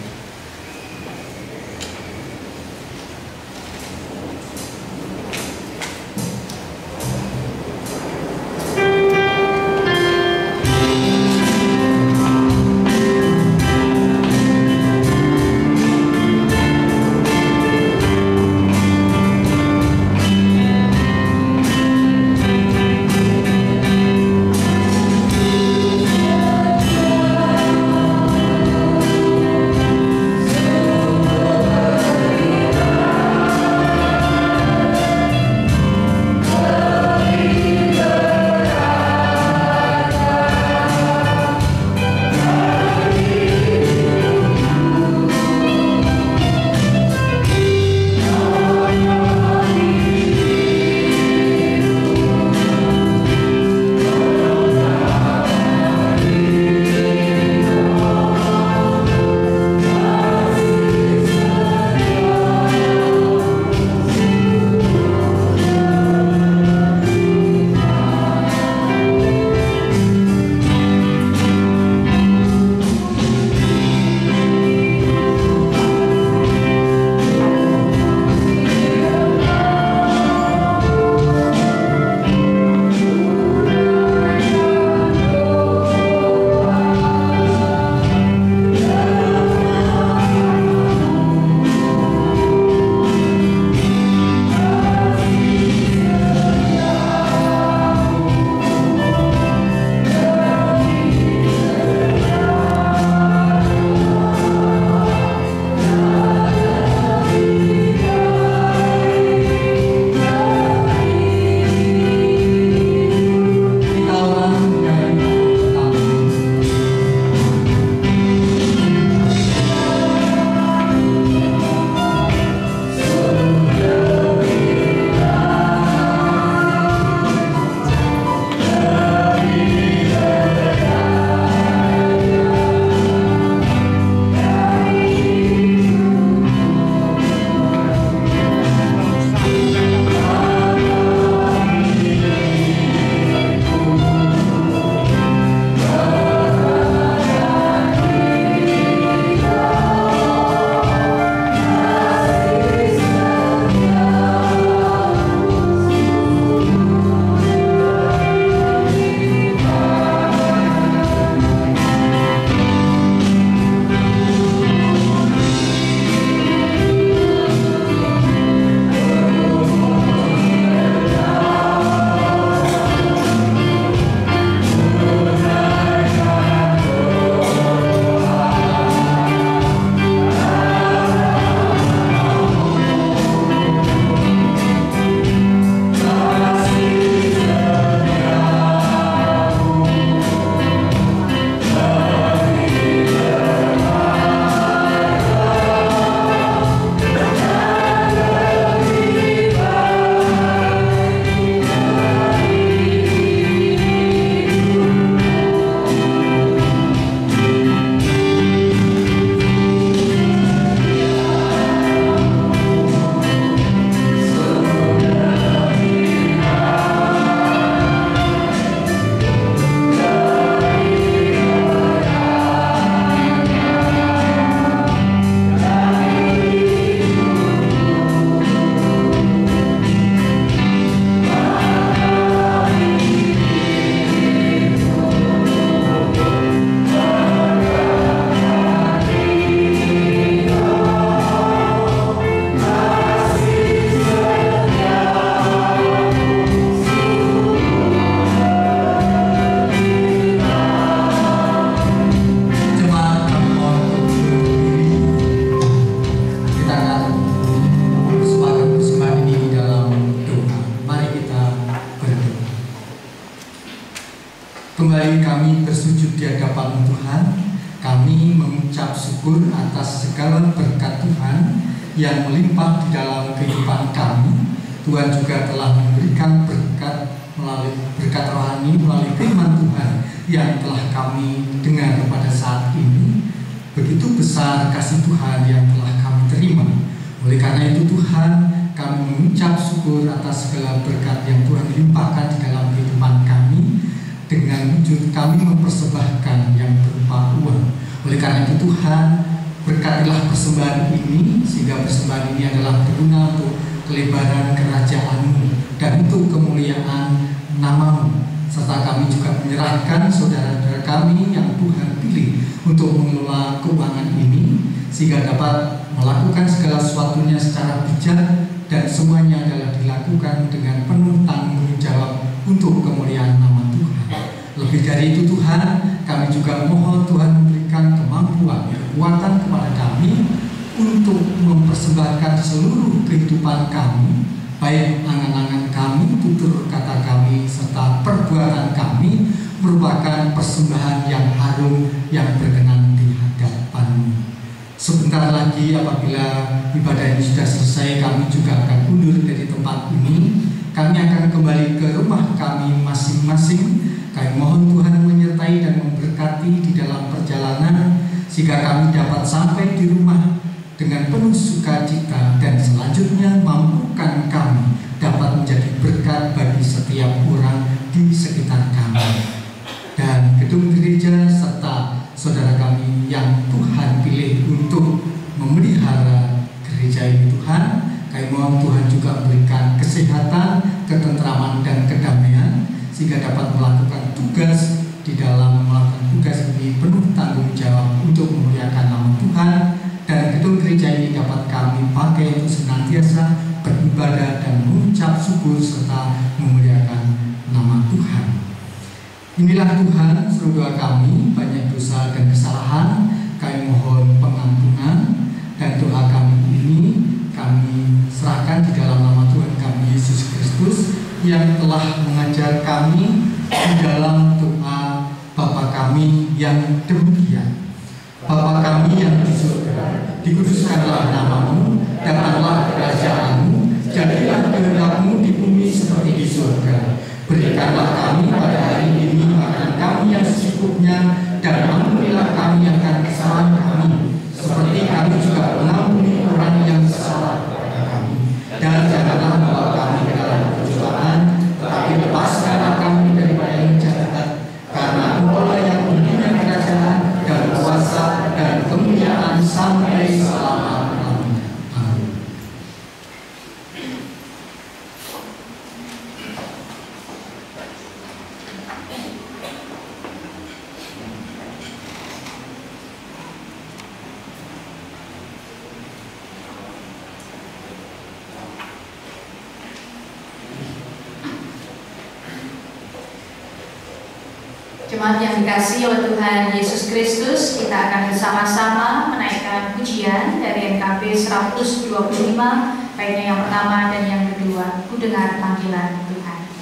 kami mengucap syukur atas segala berkat Tuhan yang melimpah di dalam kehidupan kami. Tuhan juga telah memberikan berkat rohani melalui firman Tuhan yang telah kami dengar pada saat ini. Begitu besar kasih Tuhan yang telah kami terima. Oleh karena itu Tuhan, kami mengucap syukur atas segala berkat yang Tuhan limpahkan di dalam kehidupan kami. Dengan wujud kami mempersembahkan yang berupa uang. Oleh karena itu Tuhan, berkatilah persembahan ini, sehingga persembahan ini adalah berguna untuk kelebaran kerajaan-Mu dan untuk kemuliaan nama-Mu. Serta kami juga menyerahkan saudara-saudara kami yang Tuhan pilih untuk mengelola keuangan ini, sehingga dapat melakukan segala sesuatunya secara bijak dan semuanya adalah dilakukan dengan penuh tanggung jawab untuk kemuliaan nama Tuhan. Lebih dari itu Tuhan, kami juga mohon Tuhan memberikan kemampuan, kekuatan kepada kami untuk mempersembahkan seluruh kehidupan kami, baik angan-angan kami, tutur kata kami, serta perbuatan kami merupakan persembahan yang harum yang berkenan di hadapan-Mu. Sebentar lagi apabila ibadah ini sudah selesai, kami juga akan undur dari tempat ini. Kami akan kembali ke rumah kami masing-masing. Kami mohon Tuhan menyertai dan memberkati di dalam perjalanan, sehingga kami dapat sampai di rumah dengan penuh sukacita, dan selanjutnya mampukan kami dapat menjadi berkat bagi setiap orang di sekitar kami. Dan gedung gereja serta saudara kami yang Tuhan pilih untuk memelihara gereja ini Tuhan, kami mohon Tuhan juga memberikan kesehatan, ketentraman dan kedamaian, sehingga dapat melakukan tugas di dalam melakukan tugas ini penuh tanggung jawab untuk memuliakan nama Tuhan. Dan gedung gereja ini dapat kami pakai untuk senantiasa beribadah dan mengucap syukur serta memuliakan nama Tuhan. Inilah Tuhan, seru doa kami, banyak dosa dan kesalahan, kami mohon pengampunan, dan doa kami ini kami serahkan di dalam nama Tuhan kami Yesus Kristus yang telah mengajar kami di dalam doa Bapa kami yang demikian. Bapa kami yang di surga, dikuduskanlah nama-Mu, datanglah kerajaan-Mu, jadilah kehendak-Mu di bumi seperti di surga. Berikanlah kami pada hari ini makan kami yang secukupnya, dan ampunilah kami akan kesalahan kami, seperti kami juga mengampuni orang yang bersalah kepada kami. Dan janganlah membawa kami ke dalam pencobaan, tetapi lepaskanlah kami daripada yang jahat, karena Engkau-lah yang punya kerajaan dan kuasa dan kemuliaan sampai selama-lamanya. Amin. Jemaat yang dikasihi oleh Tuhan Yesus Kristus, kita akan bersama-sama menaikkan pujian dari NKB 125, baiknya yang pertama dan yang kedua, Ku dengar panggilan Tuhan. Ku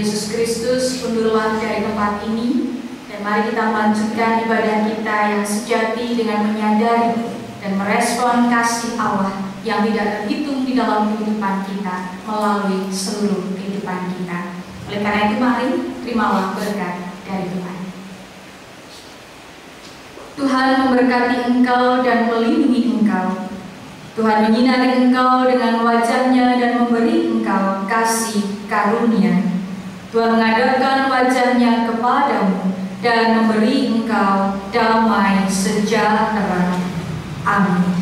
Yesus Kristus undurlah dari tempat ini, dan mari kita melanjutkan ibadah kita yang sejati dengan menyadari dan merespon kasih Allah yang tidak terhitung di dalam kehidupan kita melalui seluruh kehidupan kita. Oleh karena itu mari terimalah berkat dari Tuhan. Tuhan memberkati engkau dan melindungi engkau. Tuhan menyinari engkau dengan wajah-Nya dan memberi engkau kasih karunia. Tuhan menghadapkan wajah-Nya kepadamu dan memberi engkau damai sejahtera. Amin.